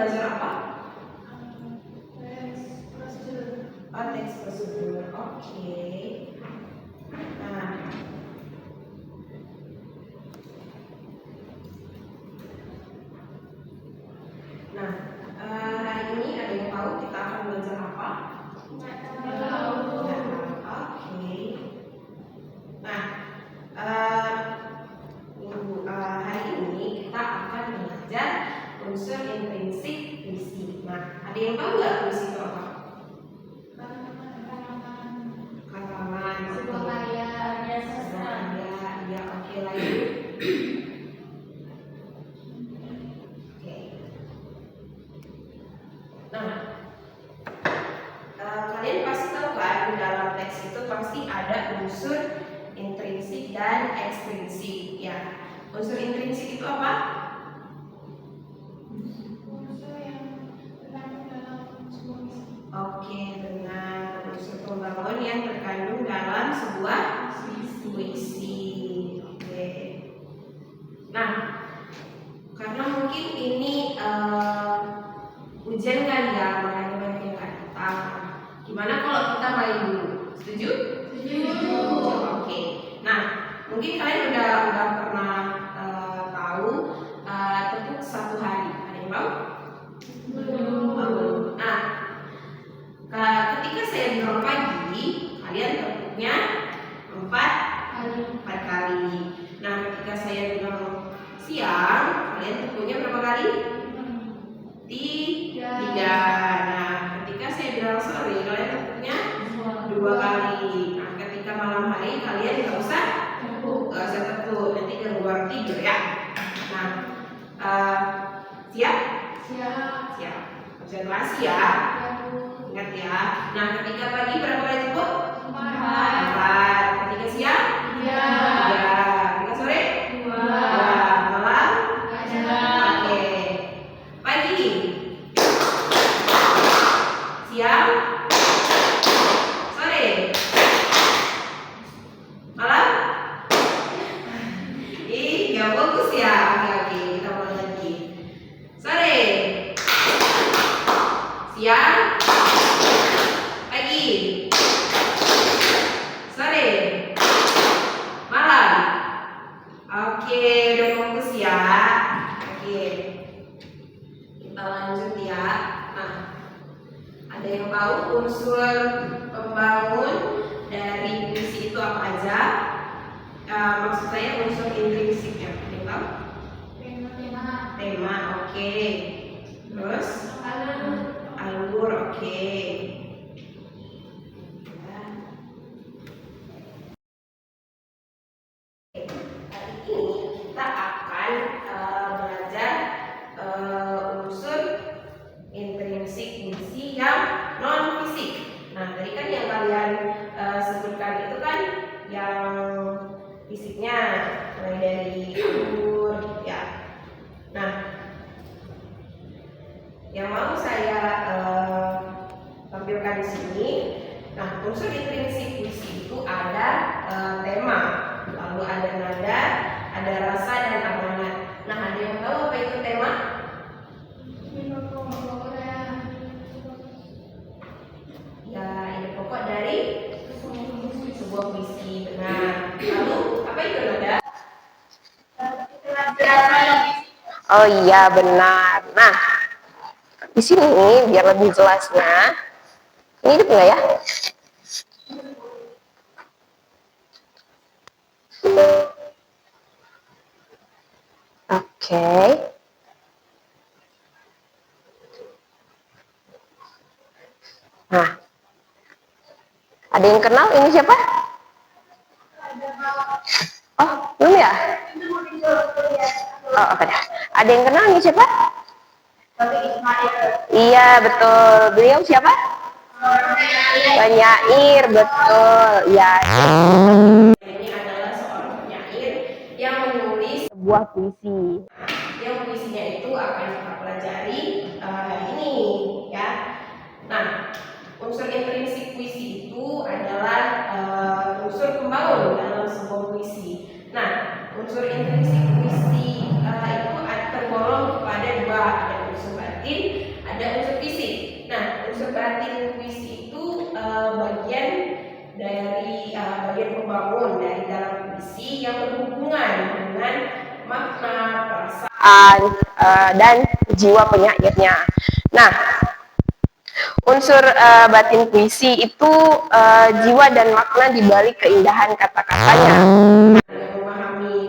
belajar apa? Teks prosedur. Oh, teks prosedur. Oke. Nah, hari ini ada yang tahu kita akan belajar apa? Nggak tahu. Oke. Nah, hari ini kita akan belajar unsur intrinsik puisi. Nah, ada yang tahu nggak puisi itu apa? Karangan. Sebuah karya sastra. Ya, oke, lanjut. Oke. Nah, kalian pasti tahu kan di dalam teks itu pasti ada unsur intrinsik dan ekstrinsik. Ya, unsur intrinsik itu apa? Unsur yang terkandung dalam sebuah puisi. Oke, benar. Unsur pembangun yang terkandung dalam sebuah puisi. Oke. Nah, karena mungkin ini ujian kali ya, makanya banyak yang nggak datang. Gimana kalau kita main dulu? Setuju? Setuju. Oke. Nah, mungkin kalian udah pernah tahu tepuk satu hari. Ada yang tahu? Belum. Nah, ketika saya bilang pagi, kalian tepuknya 4 kali. Nah, ketika saya bilang siang, kalian tepuknya berapa kali? 3. Nah, ketika saya bilang sore, kalian tepuknya 2 kali. Nah, ketika malam hari, kalian nggak usah tepuk, nanti keluar tidur ya. Nah, siap? Siap. Observasi ya. Ingat ya. Nah, ketika pagi berapa kali tepuk? 4. Ketika siang? 3. Ketika sore? 2. Malam? Oke. Pagi. Siang? Sore? Malam? Gak fokus ya. Oke, kita mulai lagi. Sore? Siang? Pagi? Sore? Malam? Oke, udah fokus ya. Oke, kita lanjut ya. Nah, ada yang tahu unsur pembangun dari puisi itu apa aja? Maksud saya unsur intrinsiknya. Ada yang tahu? Tema, oke. Terus? Alur, oke. Hari ini kita akan belajar unsur intrinsik puisi yang non fisik. Nah, tadi kan yang kalian sebutkan itu kan yang fisiknya, mulai dari alur, ya. Nah, yang mau saya tampilkan di sini, nah unsur intrinsik puisi itu ada tema, lalu ada nada, ada rasa dan amanat. Nah, ada yang tahu apa itu tema? Ya, ide pokok dari sebuah puisi. Benar. Lalu apa itu nada? Oh iya, benar. Nah, di sini biar lebih jelasnya, ini hidup nggak ya? Oke. Nah, ada yang kenal ini siapa? Oh, belum ya? Oh, oke dah. Ada yang kenal ini siapa? Iya, betul. Beliau siapa? Penyair, betul. Ya. Ini adalah seorang penyair yang menulis sebuah puisi. Yang puisinya itu akan kita pelajari hari ini, ya. Nah, unsur intrinsik puisi itu adalah unsur pembangun dalam sebuah puisi. Nah, unsur intrinsik puisi itu tergolong kepada dua, ada unsur batin perasaan, dan jiwa penyairnya. Nah, unsur batin puisi itu jiwa dan makna di balik keindahan kata-katanya. Yang memahami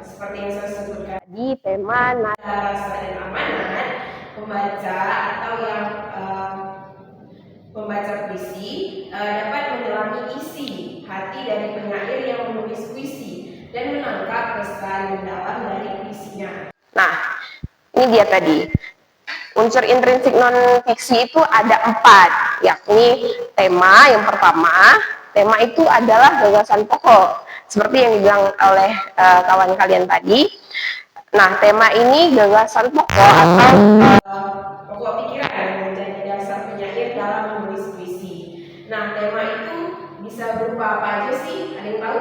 seperti yang saya sebutkan tadi, tema, nada, rasa, dan amanat, pembaca atau yang membaca puisi dapat menyelami isi hati dari penyair yang menulis puisi dan menangkap pesan mendalam dari puisinya. Nah, ini dia tadi. Unsur intrinsik non fiksi itu ada 4, yakni tema yang pertama. Tema itu adalah gagasan pokok, seperti yang dibilang oleh kawan kalian tadi. Nah, tema ini gagasan pokok atau pokok pikiran yang menjadi dasar penyair dalam menulis puisi. Nah, tema itu bisa berupa apa aja sih? Ada yang tahu?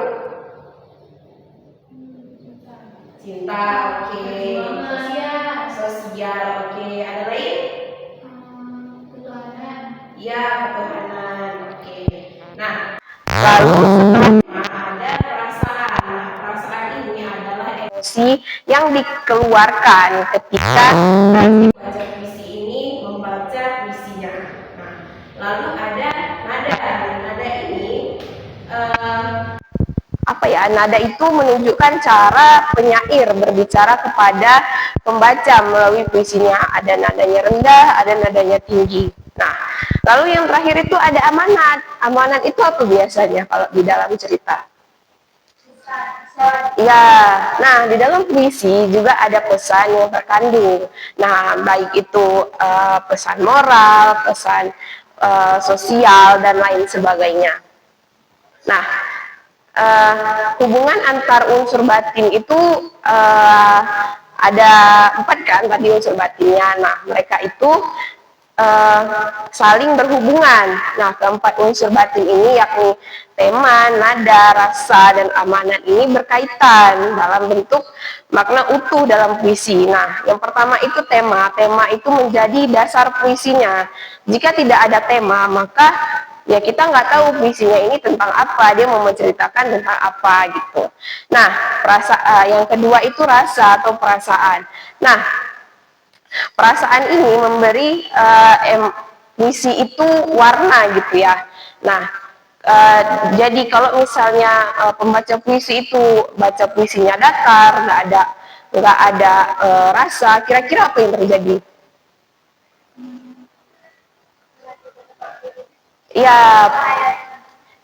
Cinta, oke. Sosial, oke. Ada lain? Ketuhanan. Ya, ketuhanan, oke. Nah, lalu setelah ada perasaan. Nah, perasaan ini adalah emosi yang dikeluarkan ketika baca puisi ini membaca puisinya. Nah, lalu ada nada. Nada ini apa ya, nada itu menunjukkan cara penyair berbicara kepada pembaca melalui puisinya. Ada nadanya rendah, ada nadanya tinggi. Nah, lalu yang terakhir itu ada amanat. Amanat itu apa biasanya kalau di dalam cerita? Ya, nah di dalam puisi juga ada pesan yang terkandung. Nah, baik itu pesan moral, pesan sosial, dan lain sebagainya. Nah, hubungan antar unsur batin itu ada 4 kan tadi unsur batinnya. Nah, mereka itu saling berhubungan. Nah, keempat unsur batin ini yakni tema, nada, rasa, dan amanat ini berkaitan dalam bentuk makna utuh dalam puisi. Nah, yang pertama itu tema. Tema itu menjadi dasar puisinya. Jika tidak ada tema, maka ya kita nggak tahu puisinya ini tentang apa, dia mau menceritakan tentang apa gitu. Nah, yang kedua itu rasa atau perasaan. Nah, perasaan ini memberi puisi itu warna gitu ya. Nah, jadi kalau misalnya pembaca puisi itu baca puisinya datar, nggak ada rasa, kira-kira apa yang terjadi?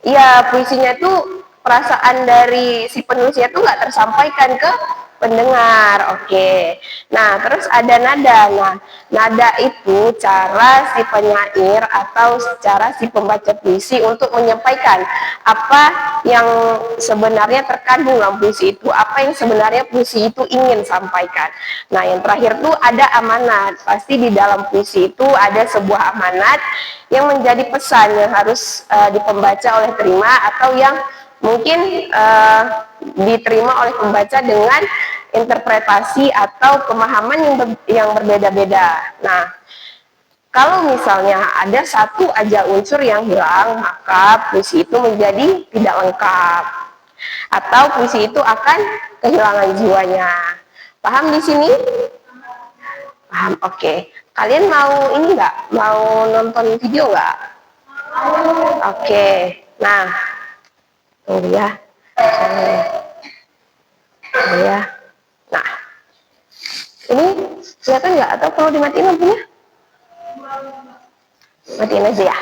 Iya, puisinya itu perasaan dari si penulisnya itu nggak tersampaikan ke pendengar. Oke. Nah, terus ada nada. Nah, nada itu cara si penyair atau cara si pembaca puisi untuk menyampaikan apa yang sebenarnya terkandung dalam puisi itu, apa yang sebenarnya puisi itu ingin sampaikan. Nah, yang terakhir tuh ada amanat. Pasti di dalam puisi itu ada sebuah amanat yang menjadi pesan yang harus dipembaca oleh terima atau yang mungkin diterima oleh pembaca dengan interpretasi atau pemahaman yang berbeda-beda. Nah, kalau misalnya ada satu aja unsur yang hilang, maka puisi itu menjadi tidak lengkap atau puisi itu akan kehilangan jiwanya. Paham di sini? Paham, oke. Kalian mau ini nggak? Mau nonton video nggak? Oke. Nah, tunggu ya. Tunggu ya. Nah, ini kelihatan nggak? Atau perlu dimatiin lampunya? Matiin aja ya.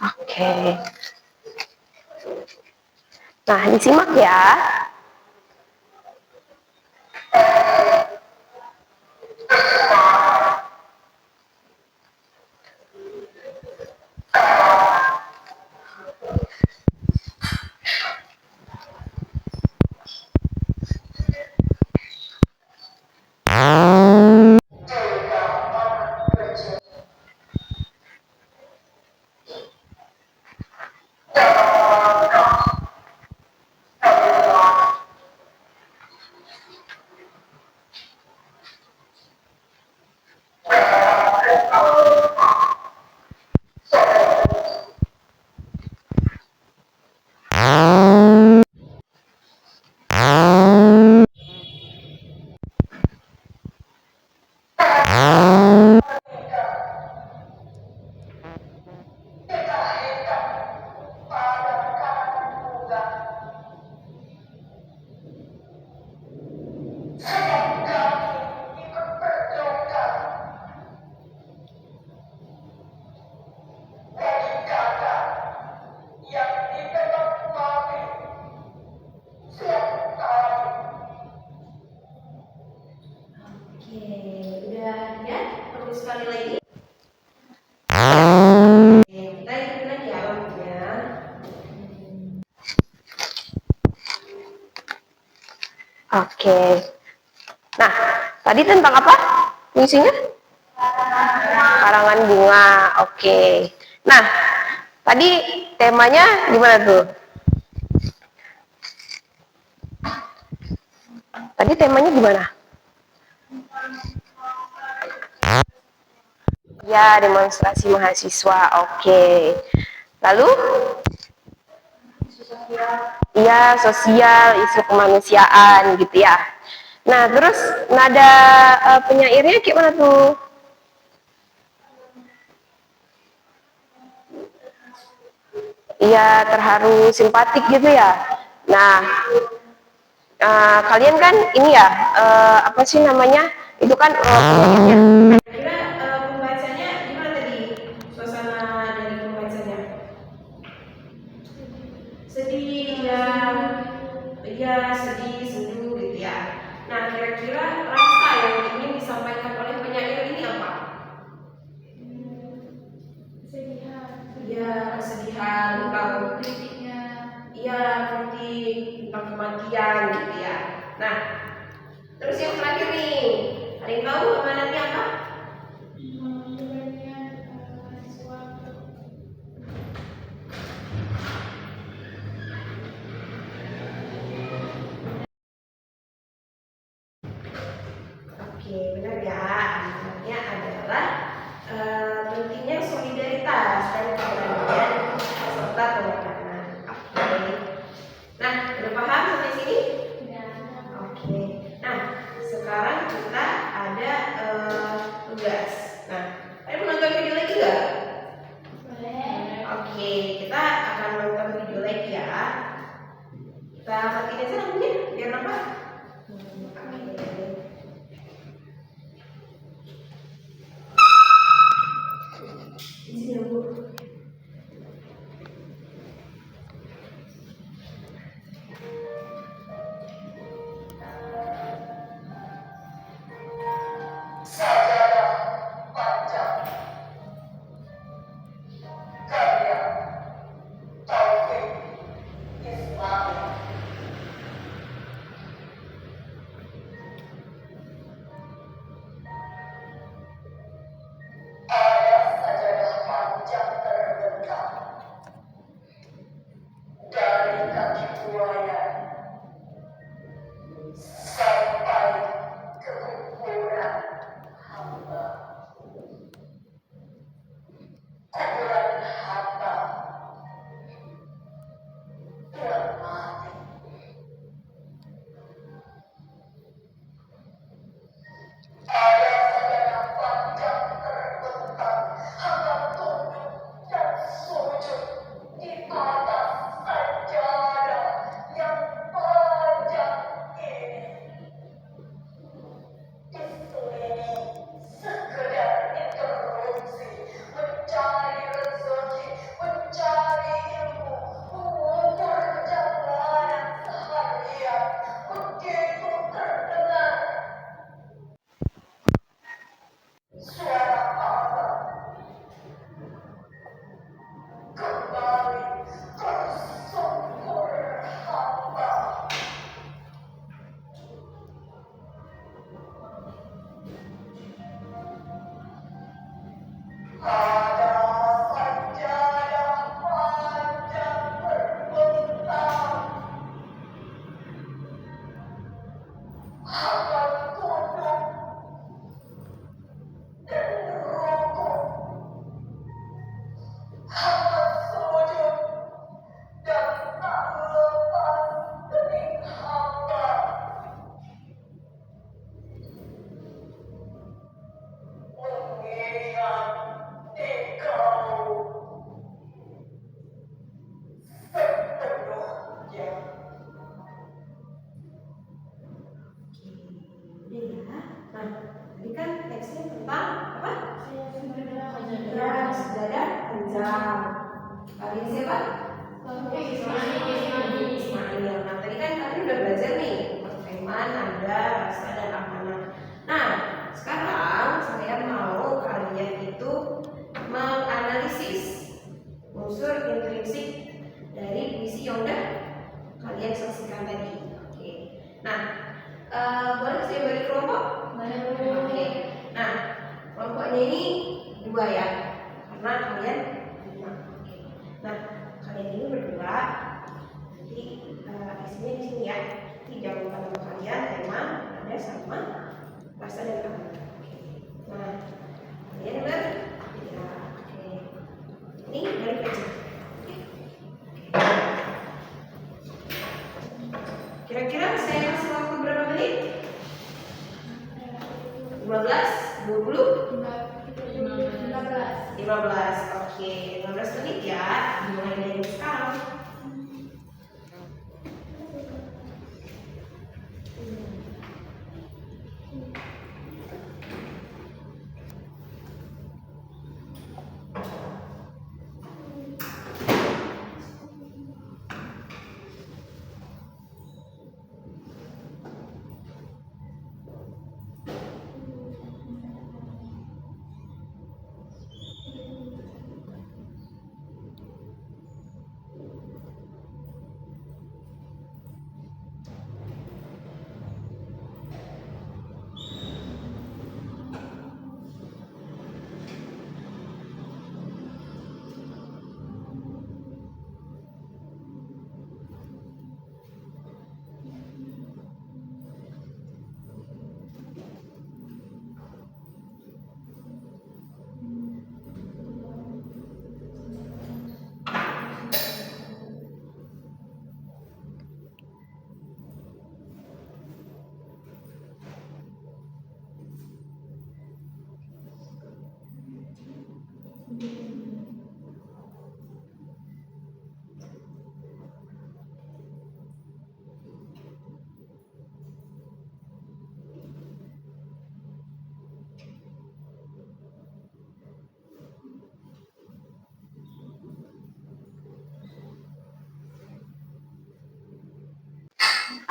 Oke. Nah, disimak ya. Oke. Nah, tadi tentang apa puisinya? Karangan bunga. Oke. Nah, tadi temanya gimana tuh? Tadi temanya gimana? Ya, demonstrasi mahasiswa. Oke. Lalu? Iya, sosial, isu kemanusiaan gitu ya. Nah, terus nada penyairnya gimana tuh? Iya, terharu, simpatik gitu ya. Nah, kalian kan ini ya, apa sih namanya? Itu kan penyairnya. Kira pembacanya gimana tadi? Suasana dari pembacanya? Sedih ya, iya sedih, seduh gitu ya. Nah, kira-kira rasa yang ingin disampaikan oleh penyair ini apa? Kesedihan. Iya, kesedihan tentang Kritiknya. iya kritik tentang kematian gitu ya. Nah, terus yang terakhir nih, ada yang tahu amanatnya apa? Tujuannya mahasiswa Oke, benar ya. Amanatnya adalah pentingnya solidaritas dan keberanian serta pengorbanan. Oke. Nah, udah paham sampai sini? tidak. Oke. Nah, sekarang kita ada tugas. Nah, ada menonton video lagi nggak? Boleh. Oke, kita akan nonton video lagi ya. Kita matiin aja lampunya biar nampak. Oke. Di sini ya, Bu. Tadi kan teksnya tentang apa? Ya, sejadah panjang. Kalian siapa? Ismail. Nah, tadi kan kalian udah belajar nih pertemuan, ada, rasa, dan amanah. Nah, sekarang saya mau kalian itu menganalisis unsur intrinsik dari puisi yang udah kalian saksikan tadi. Oke. Nah,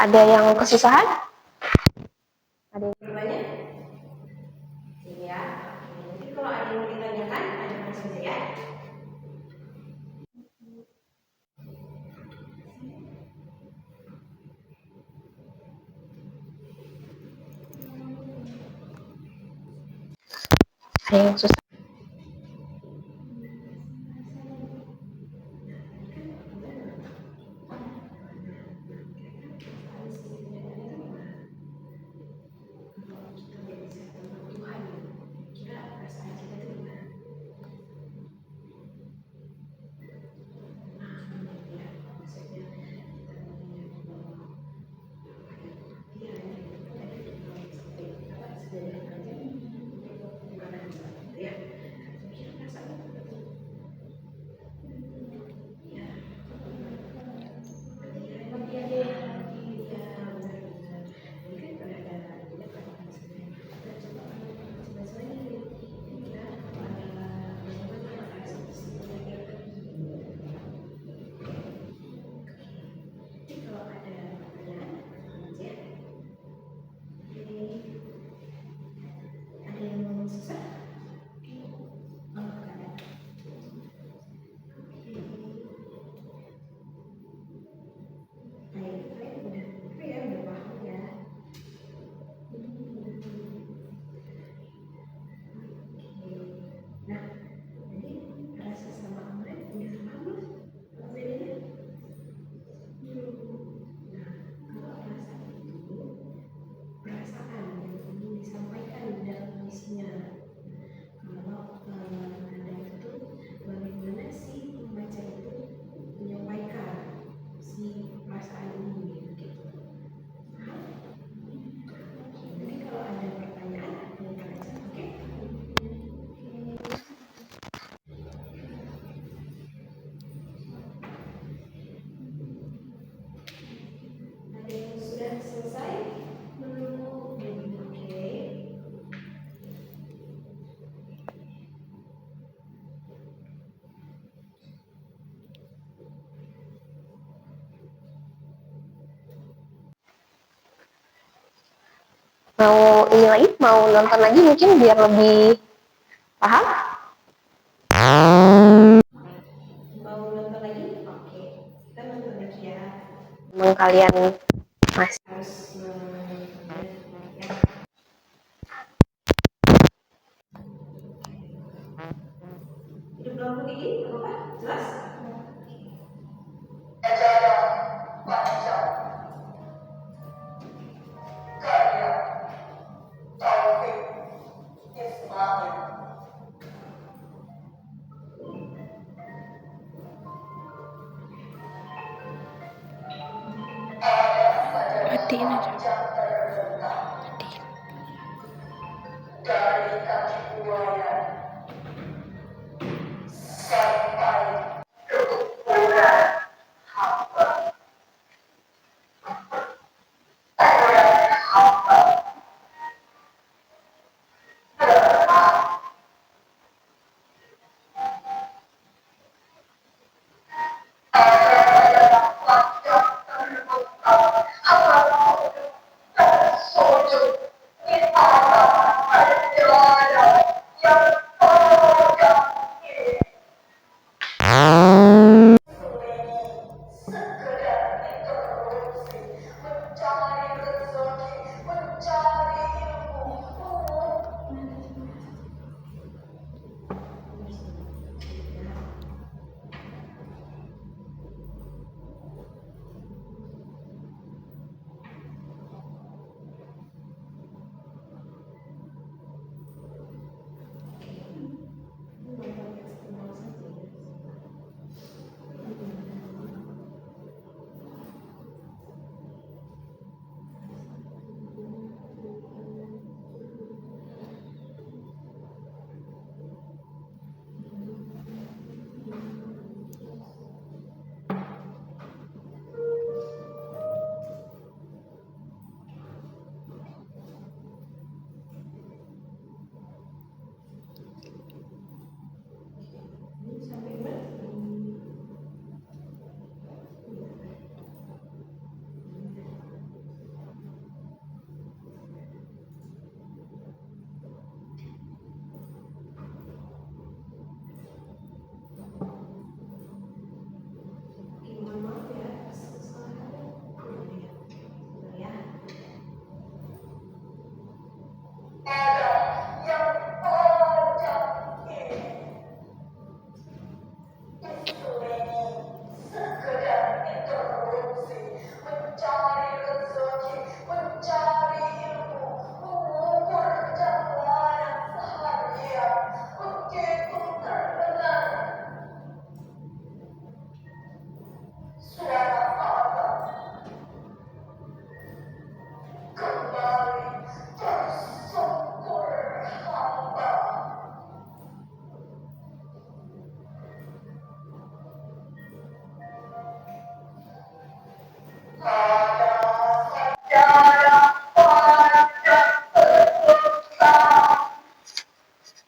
Ada yang kesusahan? Ada yang bertanya? Iya. Jadi kalau ada yang mau ditanyakan, tanyakan saja ya. Ada yang susah? Mau ini lagi, mau nonton lagi mungkin biar lebih paham? Mau nonton lagi? Oke, kita nonton lagi ya. Emang kalian masih harus hidup dalam begini, apa? Jelas? Matiin aja. Matiin.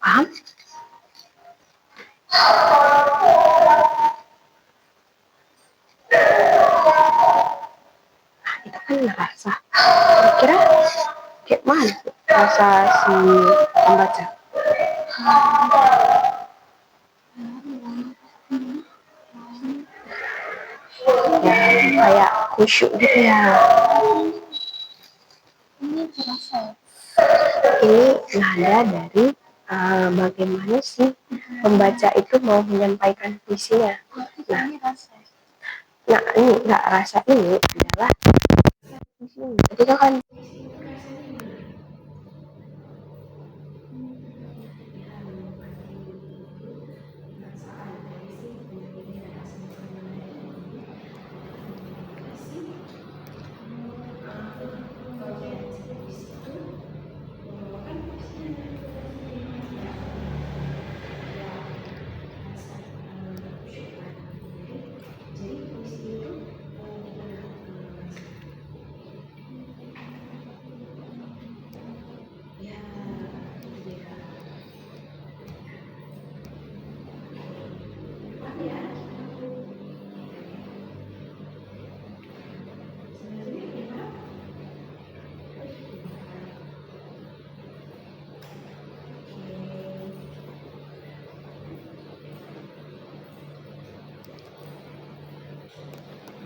Paham? Itu kan rasa. Kira-kira kayak mana rasa si pembaca? Ya, kayak khusyuk gitu ya. Ini terasa ya. Ini nada dari bagaimana sih pembaca itu mau menyampaikan puisinya. Nah, Ini rasa. nah ini nggak rasa ini adalah ketika kan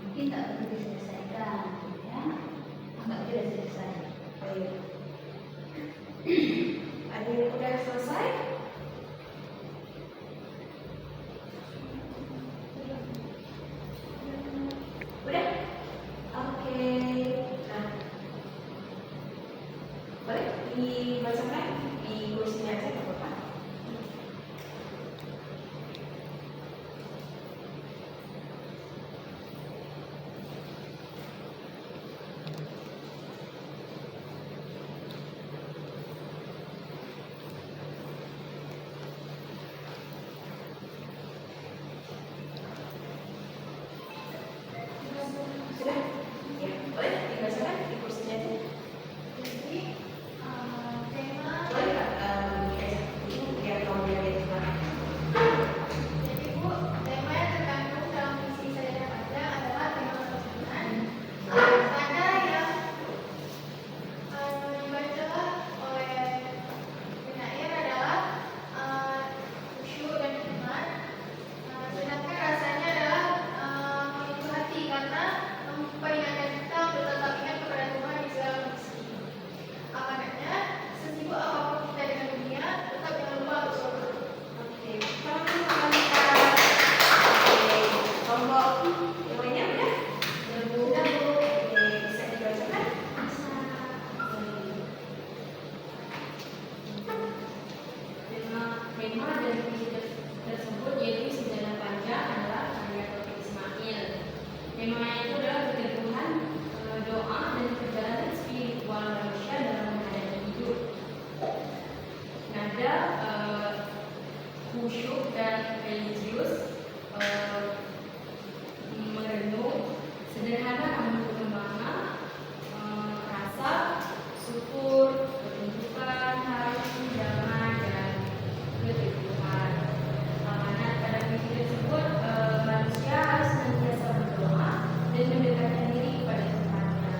mungkin tak perlu diselesaikan, ya, agak tidak selesai. ada yang udah selesai. Udah? Oke. Nah, boleh dibacakan di kursinya aja nggak apa-apa. Sudah? Ya, boleh dibacakan di kursinya aja. Jadi tema. Boleh Kak, ini biar kamu lihat di belakang. Jadi Bu, tema yang terkandung dalam visi saya baca adalah tema ketuhanan. Nada yang dibaca oleh penyair adalah khusyuk dan hikmat. Sedangkan rasanya adalah menyentuh hati karena memperingatkan kita untuk tetap ingat kepada Tuhan di segala kondisi. Amanatnya, sesibuk apapun kita dengan dunia, tetap jangan lupa untuk sholat. Oke, sekarang sama kita. Oke, kelompok namanya udah? Udah Bu. Oke, bisa dibacakan? Tema dari puisi tersebut yaitu Sejarah Panjang adalah karya Taufik Ismail. Temanya itu adalah keteguhan, doa dan perjalanan spiritual manusia dalam menghadapi hidup. Nada khusyuk dan religius, merenung, sederhana namun penuh makna, rasa, syukur, pertunjukan, harmoni, damai, dan keteguhan. Amanat pada puisi tersebut, manusia harus senantiasa berdoa dan mendekatkan diri kepada Tuhannya.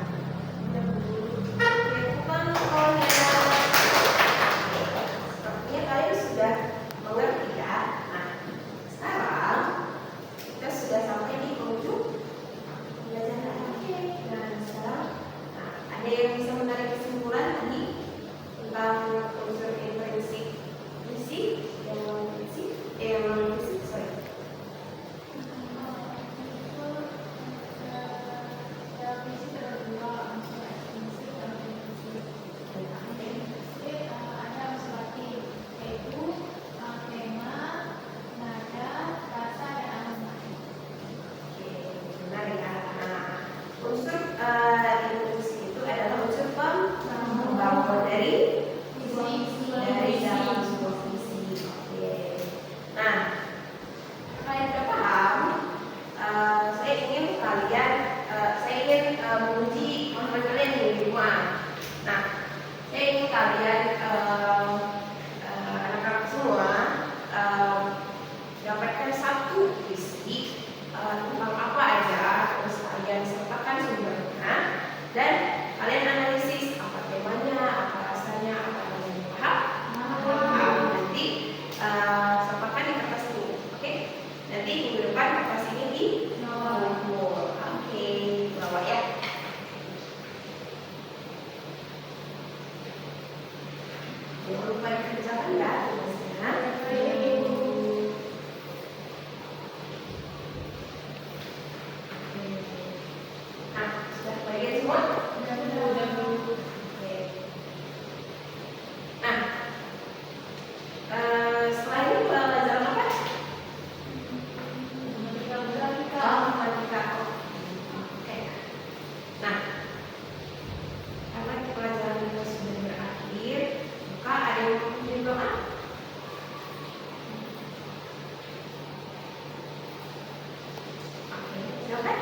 Oke, bukan kolnya. Sepertinya kalian sudah mengerti ya. Nah, sekarang kita sudah sampai di penghujung pembelajaran. pengen menguji pemahaman kalian nih di rumah. Nah, saya ingin kalian anak-anak semua dapatkan satu puisi tentang apa aja, terus kalian sertakan sumbernya dan kalian analisis apa temanya, apa rasanya, apa yang paham. Nanti sertakan di kertas ini, oke? Nanti minggu depan kertas ini di nomor. Oke, bawa ya. Jangan lupa dikerjakan ya tugasnya. Nah, sudah bagian semua? Sudah. Oke. Nah, setelah ini pelajaran apa? Matematika. Oke. Nah, karena pelajaran kita sudah berakhir, maka ada yang mau bikin doa? Oke, silakan.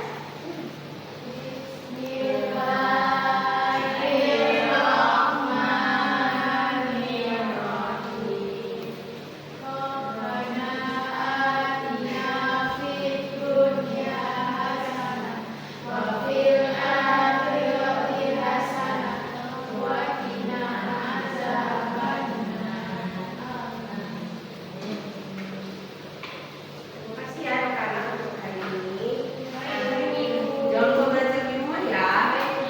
Terima kasih ya anak-anak untuk hari ini. Jangan lupa belajar di rumah ya. Terima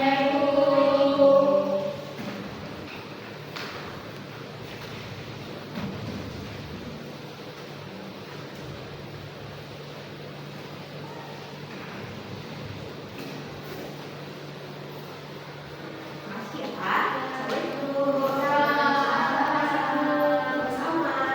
kasih ya Pak. Assalamualaikum. Sama-sama.